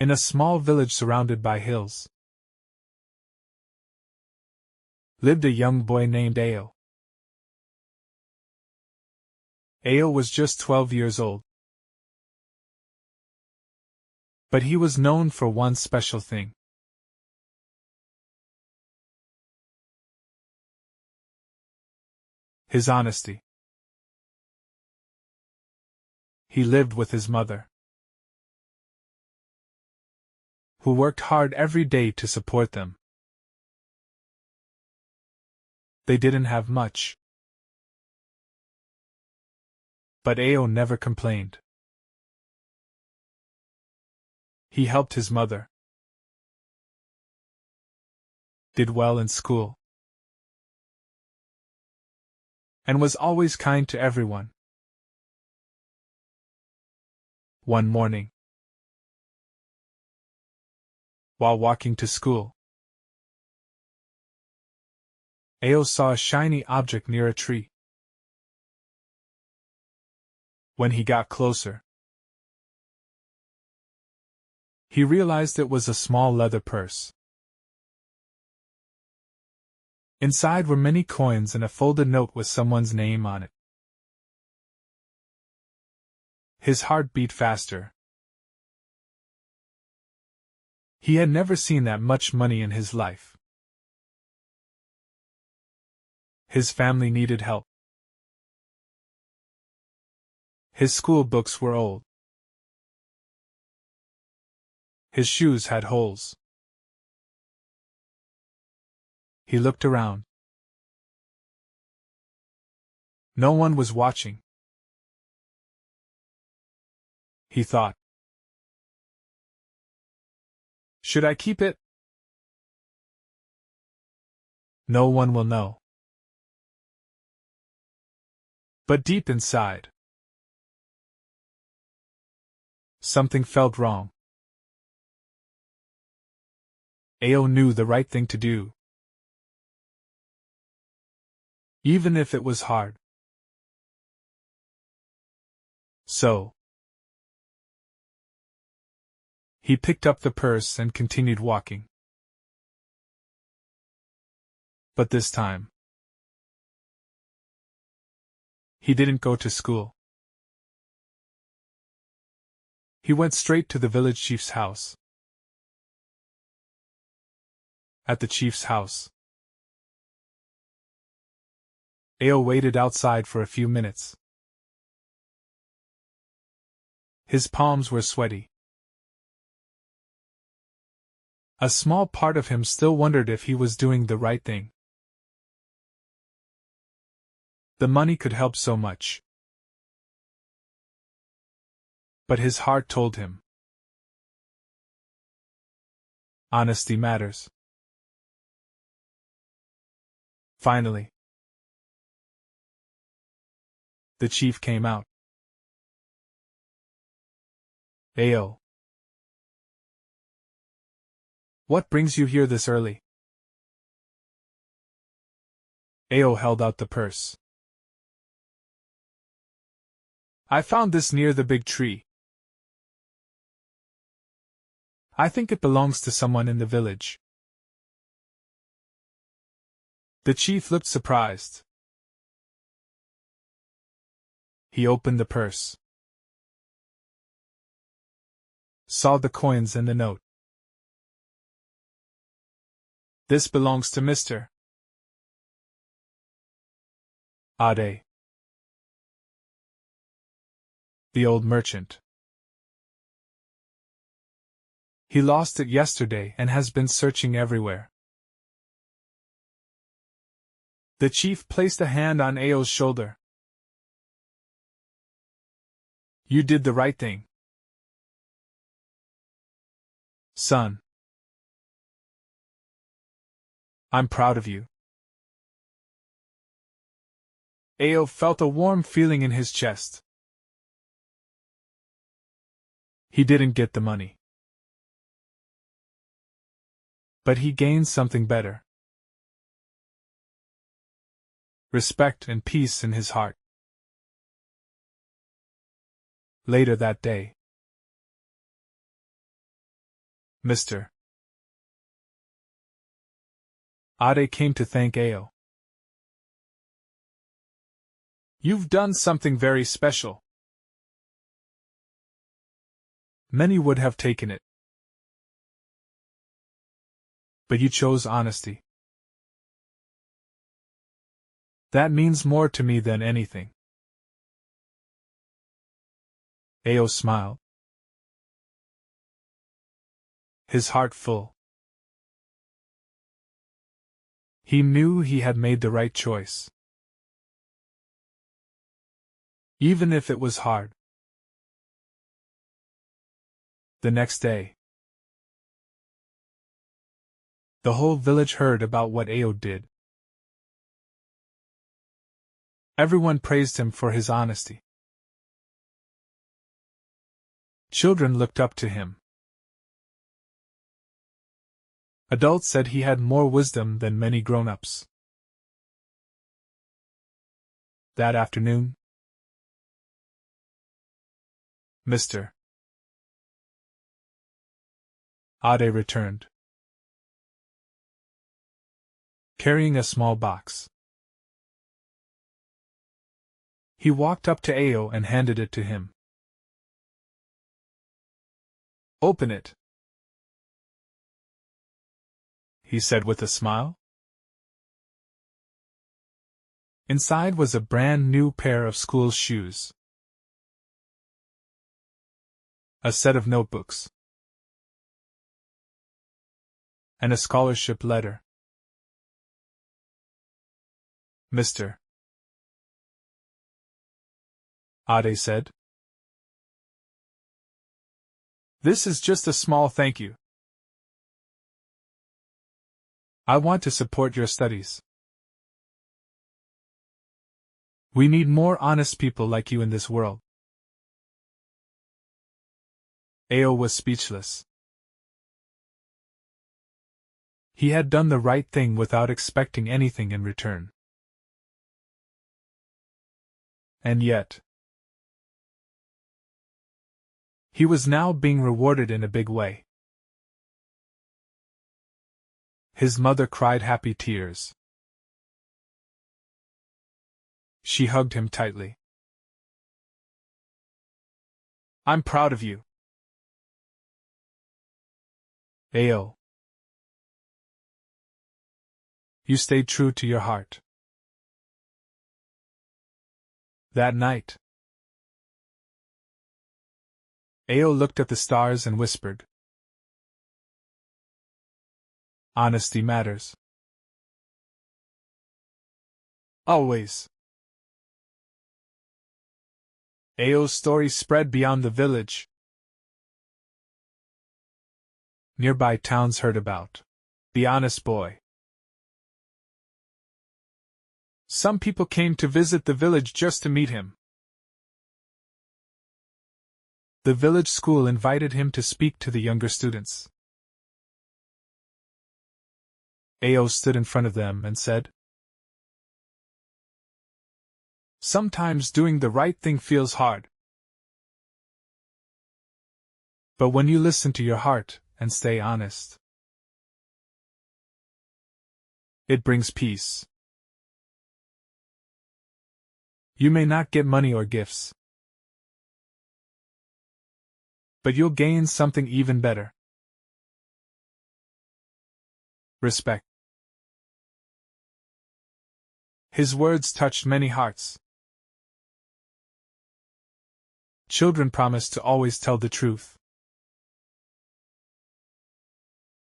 In a small village surrounded by hills, lived a young boy named Ao. Ao was just 12 years old. But he was known for one special thing. His honesty. He lived with his mother, who worked hard every day to support them. They didn't have much, but Ao never complained. He helped his mother, did well in school, and was always kind to everyone. One morning, while walking to school, Ao saw a shiny object near a tree. When he got closer, he realized it was a small leather purse. Inside were many coins and a folded note with someone's name on it. His heart beat faster. He had never seen that much money in his life. His family needed help. His school books were old. His shoes had holes. He looked around. No one was watching. He thought, "Should I keep it? No one will know." But deep inside, something felt wrong. Ao knew the right thing to do, even if it was hard. So, he picked up the purse and continued walking. But this time, he didn't go to school. He went straight to the village chief's house. At the chief's house, Ao waited outside for a few minutes. His palms were sweaty. A small part of him still wondered if he was doing the right thing. The money could help so much. But his heart told him, honesty matters. Finally, the chief came out. Ao, what brings you here this early? Ao held out the purse. I found this near the big tree. I think it belongs to someone in the village. The chief looked surprised. He opened the purse, saw the coins and the note. This belongs to Mr. Ade, the old merchant. He lost it yesterday and has been searching everywhere. The chief placed a hand on Ao's shoulder. You did the right thing, son. I'm proud of you. Ao felt a warm feeling in his chest. He didn't get the money, but he gained something better. Respect and peace in his heart. Later that day, Mr. Ade came to thank Ao. You've done something very special. Many would have taken it. But you chose honesty. That means more to me than anything. Ao smiled, his heart full. He knew he had made the right choice. Even if it was hard. The next day, the whole village heard about what Ao did. Everyone praised him for his honesty. Children looked up to him. Adults said he had more wisdom than many grown-ups. That afternoon, Mr. Ade returned, carrying a small box. He walked up to Ao and handed it to him. Open it, he said with a smile. Inside was a brand new pair of school shoes, a set of notebooks, and a scholarship letter. Mr. Ade said, "This is just a small thank you. I want to support your studies. We need more honest people like you in this world." Ao was speechless. He had done the right thing without expecting anything in return. And yet, he was now being rewarded in a big way. His mother cried happy tears. She hugged him tightly. "I'm proud of you, Ao. You stayed true to your heart." That night, Ao looked at the stars and whispered, "Honesty matters. Always." Ao's story spread beyond the village. Nearby towns heard about the honest boy. Some people came to visit the village just to meet him. The village school invited him to speak to the younger students. Ao stood in front of them and said, "Sometimes doing the right thing feels hard. But when you listen to your heart and stay honest, it brings peace. You may not get money or gifts, but you'll gain something even better. Respect." His words touched many hearts. Children promised to always tell the truth.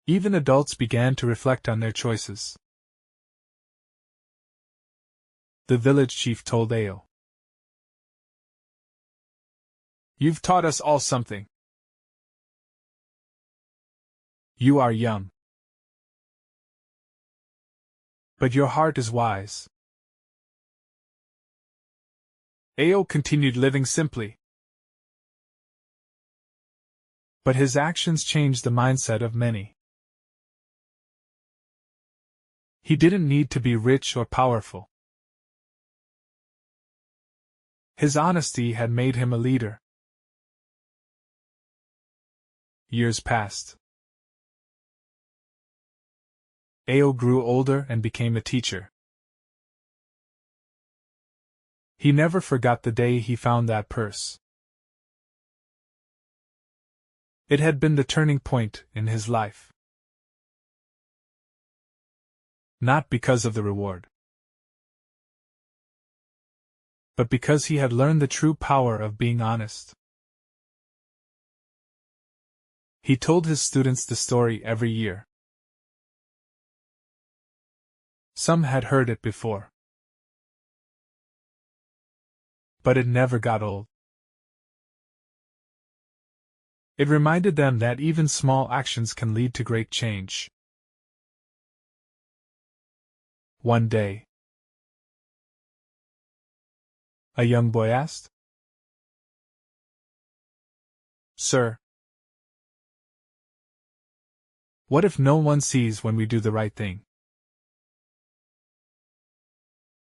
Even adults began to reflect on their choices. The village chief told Ao, "You've taught us all something. You are young, but your heart is wise." Ao continued living simply, but his actions changed the mindset of many. He didn't need to be rich or powerful. His honesty had made him a leader. Years passed. Ao grew older and became a teacher. He never forgot the day he found that purse. It had been the turning point in his life. Not because of the reward, but because he had learned the true power of being honest. He told his students the story every year. Some had heard it before, but it never got old. It reminded them that even small actions can lead to great change. One day, a young boy asked, "Sir, what if no one sees when we do the right thing?"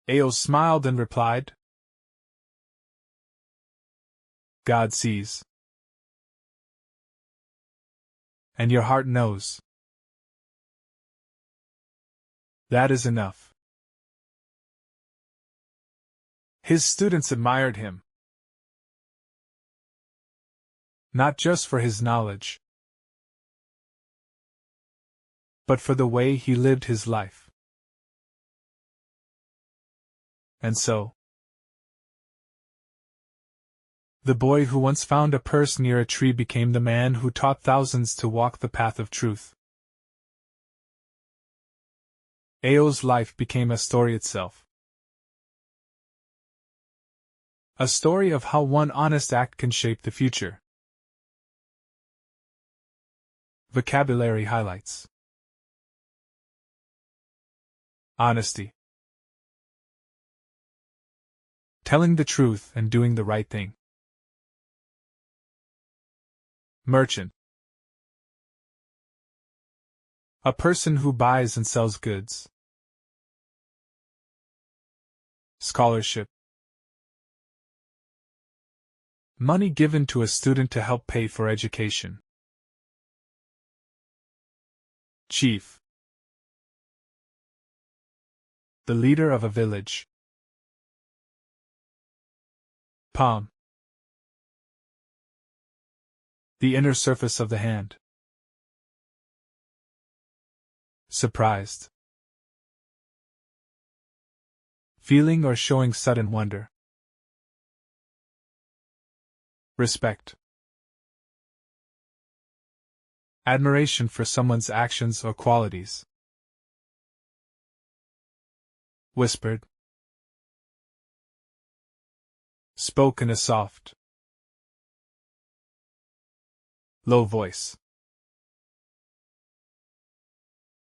Ao smiled and replied, "God sees. And your heart knows. That is enough." His students admired him, not just for his knowledge, but for the way he lived his life. And so, the boy who once found a purse near a tree became the man who taught thousands to walk the path of truth. Ao's life became a story itself. A story of how one honest act can shape the future. Vocabulary highlights: honesty, telling the truth and doing the right thing. Merchant, a person who buys and sells goods. Scholarship, money given to a student to help pay for education. Chief, the leader of a village. Palm, the inner surface of the hand. Surprised, feeling or showing sudden wonder. Respect, admiration for someone's actions or qualities. Whispered, spoke in a soft, low voice.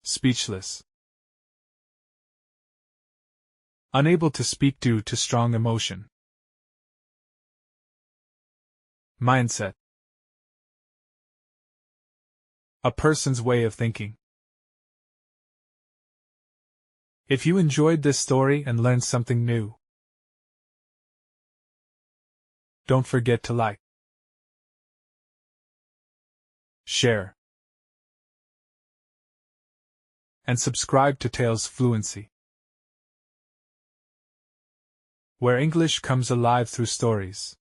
Speechless, unable to speak due to strong emotion. Mindset, a person's way of thinking. If you enjoyed this story and learned something new, don't forget to like, share, and subscribe to Tales Fluency, where English comes alive through stories.